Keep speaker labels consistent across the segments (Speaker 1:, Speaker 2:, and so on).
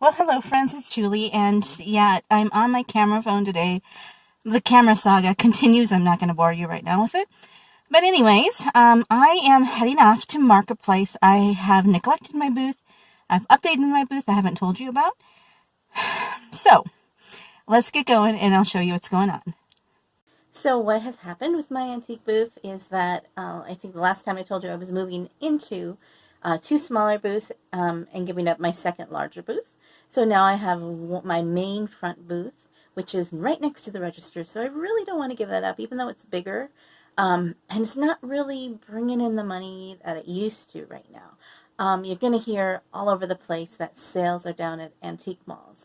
Speaker 1: Well, hello, friends. It's Julie, and yeah, I'm on my camera phone today. The camera saga continues. I'm not going to bore you right now with it. But, anyways, I am heading off to Marketplace. I have neglected my booth. I've updated my booth I haven't told you about. So, let's get going, and I'll show you what's going on. So, what has happened with my antique booth is that I think the last time I told you I was moving into two smaller booths and giving up my second larger booth. So now I have my main front booth, which is right next to the register. So I really don't want to give that up, even though it's bigger. And it's not really bringing in the money that it used to right now. You're going to hear all over the place that sales are down at antique malls.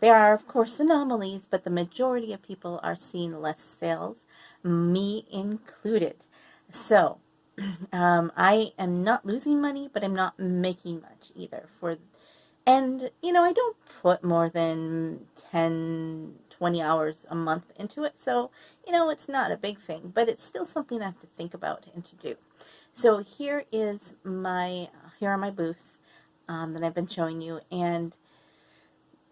Speaker 1: There are, of course, anomalies, but the majority of people are seeing less sales, me included. So I am not losing money, but I'm not making much either. And, I don't put more than 10, 20 hours a month into it. So, it's not a big thing, but it's still something I have to think about and to do. So here are my booths that I've been showing you. And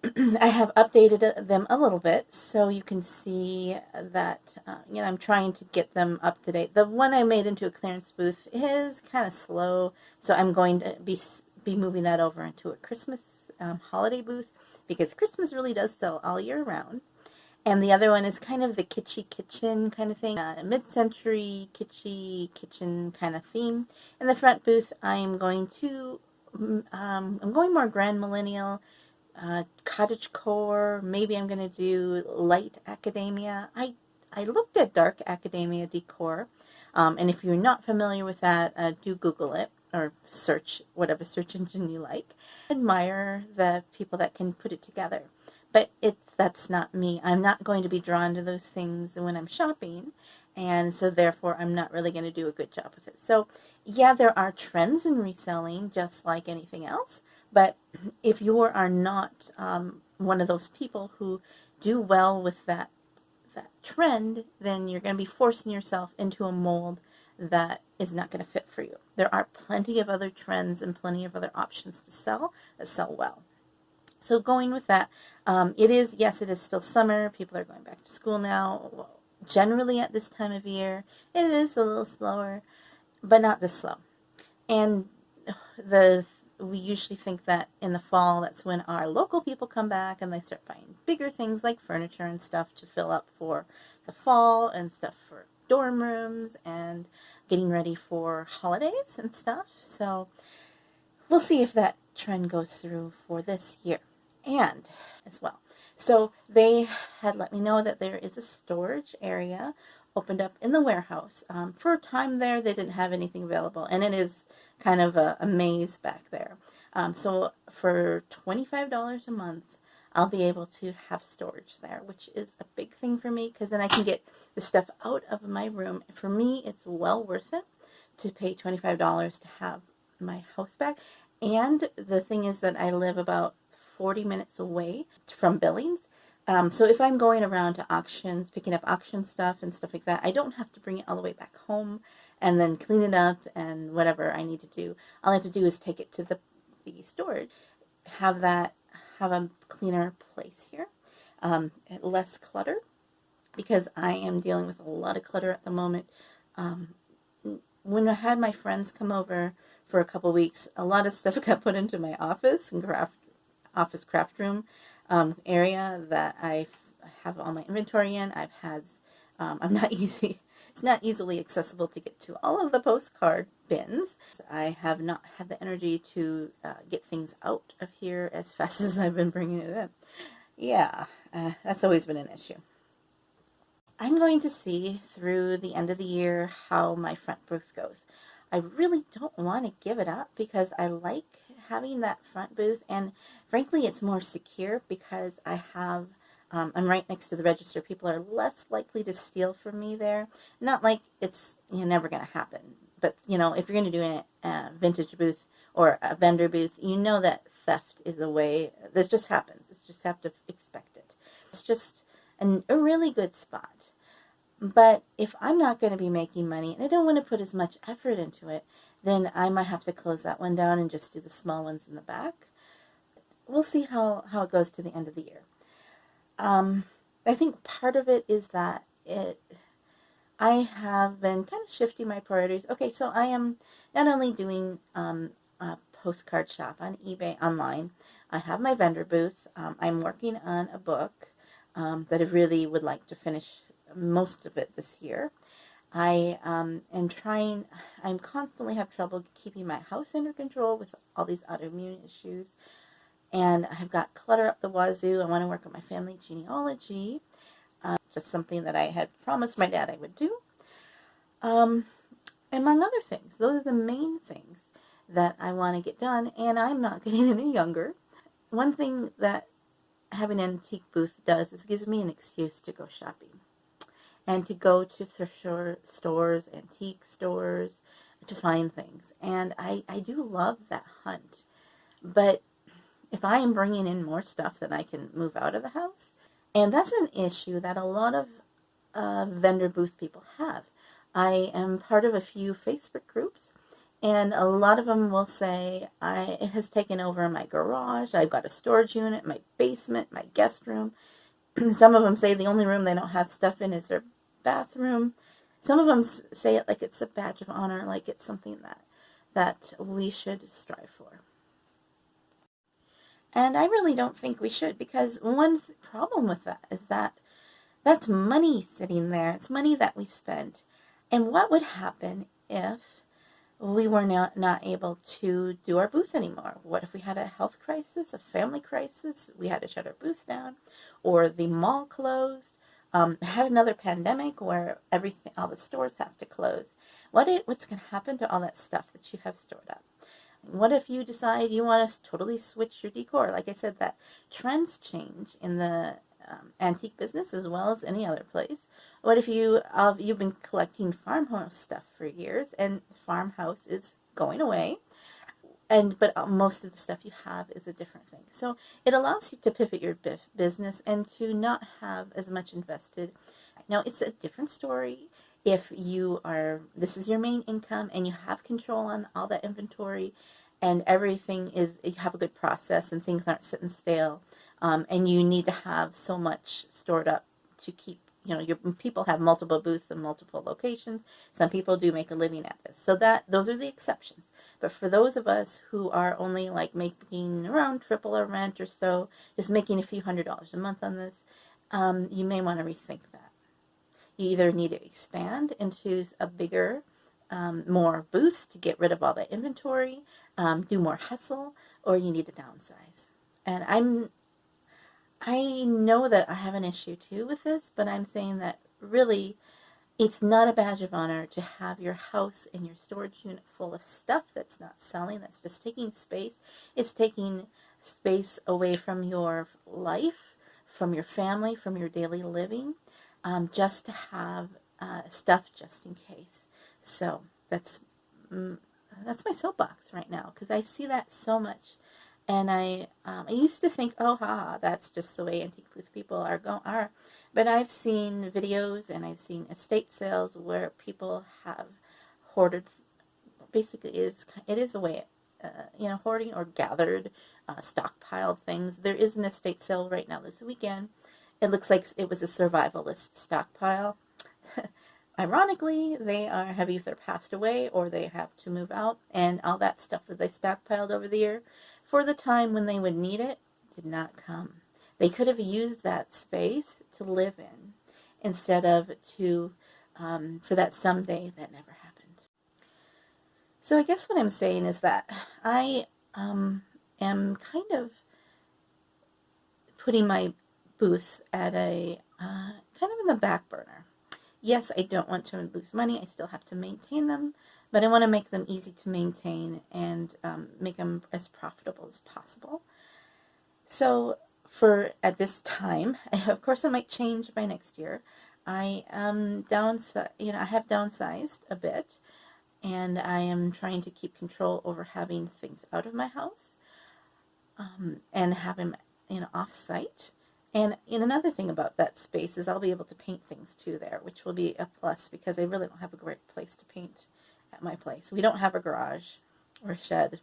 Speaker 1: I have updated them a little bit so you can see that, I'm trying to get them up to date. The one I made into a clearance booth is kind of slow, so I'm going to be moving that over into a Christmas holiday booth because Christmas really does sell all year round. And the other one is kind of the kitschy kitchen kind of thing, mid-century kitschy kitchen kind of theme. In the front booth, I'm going more grand millennial, cottage core. Maybe I'm going to do light academia. I looked at dark academia decor, and if you're not familiar with that, do Google it or search whatever search engine you like. I admire the people that can put it together, but that's not me. I'm not going to be drawn to those things when I'm shopping, and so therefore I'm not really going to do a good job with it. So yeah, there are trends in reselling just like anything else. But if you are not one of those people who do well with that trend, then you're going to be forcing yourself into a mold that is not going to fit for you. There are plenty of other trends and plenty of other options to sell that sell well. So going with that, it is still summer. People are going back to school now. Well, generally at this time of year, it is a little slower, but not this slow. And we usually think that in the fall, that's when our local people come back and they start buying bigger things like furniture and stuff to fill up for the fall and stuff for dorm rooms and getting ready for holidays and stuff. So we'll see if that trend goes through for this year and as well. So they had let me know that there is a storage area opened up in the warehouse. For a time there, they didn't have anything available, and it is kind of a maze back there. So for $25 a month, I'll be able to have storage there, which is a big thing for me because then I can get the stuff out of my room. For me, it's well worth it to pay $25 to have my house back. And the thing is that I live about 40 minutes away from Billings. So if I'm going around to auctions, picking up auction stuff and stuff like that, I don't have to bring it all the way back home and then clean it up and whatever I need to do. All I have to do is take it to the storage, have a cleaner place here, less clutter, because I am dealing with a lot of clutter at the moment. When I had my friends come over for a couple weeks, a lot of stuff got put into my office and craft room area that I have all my inventory in. I'm not easy. It's not easily accessible to get to all of the postcard bins. I have not had the energy to get things out of here as fast as I've been bringing it in. Yeah, that's always been an issue. I'm going to see through the end of the year how my front booth goes. I really don't want to give it up because I like having that front booth, and frankly, it's more secure because I'm right next to the register. People are less likely to steal from me there. Not like it's never going to happen, but if you're going to do a vintage booth or a vendor booth, that theft is a way. This just happens. You just have to expect it. It's just a really good spot. But if I'm not going to be making money and I don't want to put as much effort into it, then I might have to close that one down and just do the small ones in the back. we'll see how it goes to the end of the year. I think part of it is that I have been kind of shifting my priorities. Okay, so I am not only doing a postcard shop on eBay online, I have my vendor booth. I'm working on a book that I really would like to finish most of it this year. I am trying, I'm constantly have trouble keeping my house under control with all these autoimmune issues. And I've got clutter up the wazoo. I want to work on my family genealogy, just something that I had promised my dad I would do. Among other things, those are the main things that I want to get done, and I'm not getting any younger. One thing that having an antique booth does is gives me an excuse to go shopping and to go to thrift stores, antique stores, to find things. And I do love that hunt. But if I am bringing in more stuff than I can move out of the house, and that's an issue that a lot of vendor booth people have. I am part of a few Facebook groups, and a lot of them will say, it has taken over my garage, I've got a storage unit, my basement, my guest room. Some of them say the only room they don't have stuff in is their bathroom. Some of them say it like it's a badge of honor, like it's something that we should strive for. And I really don't think we should, because one problem with that is that that's money sitting there. It's money that we spent. And what would happen if we were not able to do our booth anymore? What if we had a health crisis, a family crisis, we had to shut our booth down, or the mall closed, had another pandemic where all the stores have to close? What's going to happen to all that stuff that you have stored up? What if you decide you want to totally switch your decor? Like I said, that trends change in the antique business as well as any other place. What if you've been collecting farmhouse stuff for years, and farmhouse is going away, but most of the stuff you have is a different thing. So it allows you to pivot your business and to not have as much invested. Now, it's a different story if this is your main income and you have control on all that inventory, and you have a good process and things aren't sitting stale, and you need to have so much stored up to keep, your people have multiple booths in multiple locations. Some people do make a living at this. So those are the exceptions. But for those of us who are only like making around triple our rent or so, just making a few $100s a month on this, you may want to rethink that. You either need to expand into a bigger, more booth to get rid of all that inventory, do more hustle, or you need to downsize. And I know that I have an issue too with this, but I'm saying that really it's not a badge of honor to have your house and your storage unit full of stuff that's not selling, that's just taking space. It's taking space away from your life, from your family, from your daily living, just to have stuff just in case. So that's my soapbox right now, because I see that so much. And I used to think, that's just the way antique booth people are. But I've seen videos and I've seen estate sales where people have hoarded. Basically, it is a way, hoarding or gathered, stockpiled things. There is an estate sale right now this weekend. It looks like it was a survivalist stockpile. Ironically, they have either passed away or they have to move out, and all that stuff that they stockpiled over the year, for the time when they would need it, did not come. They could have used that space to live in instead of for that someday that never happened. So I guess what I'm saying is that I am kind of putting my booth at a kind of in the back burner. Yes, I don't want to lose money. I still have to maintain them, but I want to make them easy to maintain and make them as profitable as possible. So at this time, of course, it might change by next year. I have downsized a bit, and I am trying to keep control over having things out of my house, and have them, off-site. And another thing about that space is I'll be able to paint things too there, which will be a plus, because I really don't have a great place to paint at my place. We don't have a garage or a shed,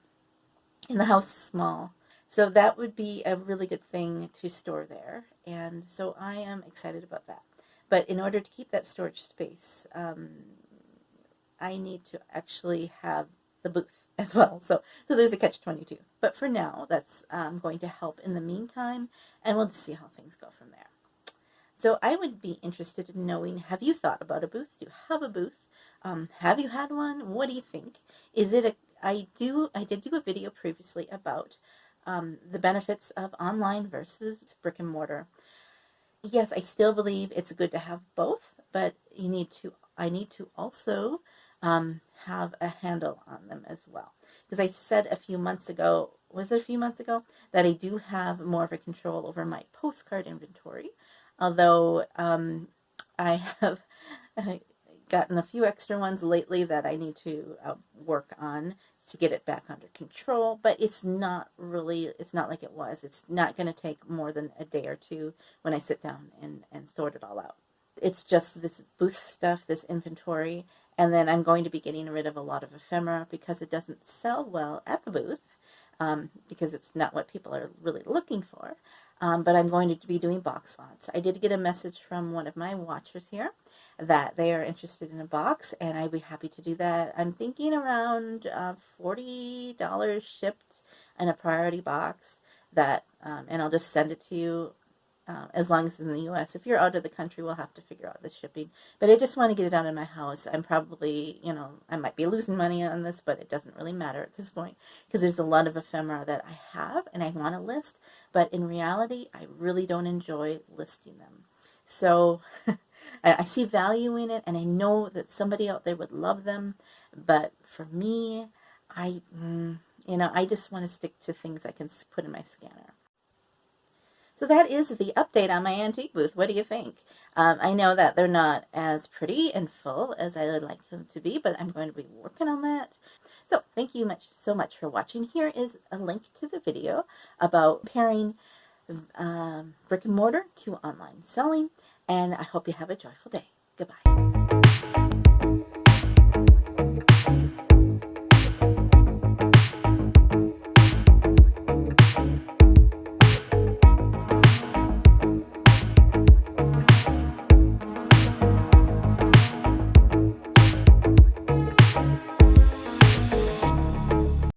Speaker 1: and the house is small. So that would be a really good thing to store there. And so I am excited about that. But in order to keep that storage space, I need to actually have the booth as well. So there's a catch-22. But for now, that's going to help in the meantime, and we'll just see how things go from there. So I would be interested in knowing, have you thought about a booth? Do you have a booth? Have you had one? What do you think? Is it I did do a video previously about the benefits of online versus brick and mortar. Yes, I still believe it's good to have both, but I need to also have a handle on them as well. Because I said a few months ago, was it a few months ago, that I do have more of a control over my postcard inventory. Although I have gotten a few extra ones lately that I need to work on to get it back under control, but it's not like it was. It's not going to take more than a day or two when I sit down and sort it all out. It's just this booth stuff, this inventory, and then I'm going to be getting rid of a lot of ephemera because it doesn't sell well at the booth, because it's not what people are really looking for. But I'm going to be doing box lots. I did get a message from one of my watchers here that they are interested in a box, and I'd be happy to do that. I'm thinking around $40 shipped in a priority box, that, and I'll just send it to you as long as it's in the U.S. If you're out of the country, we'll have to figure out the shipping. But I just want to get it out of my house. I'm probably, I might be losing money on this, but it doesn't really matter at this point because there's a lot of ephemera that I have and I want to list, but in reality, I really don't enjoy listing them. So I see value in it, and I know that somebody out there would love them, but for me, I just want to stick to things I can put in my scanner. So that is the update on my antique booth. What do you think? I know that they're not as pretty and full as I would like them to be, but I'm going to be working on that. So thank you so much for watching. Here is a link to the video about pairing brick and mortar to online selling, and I hope you have a joyful day.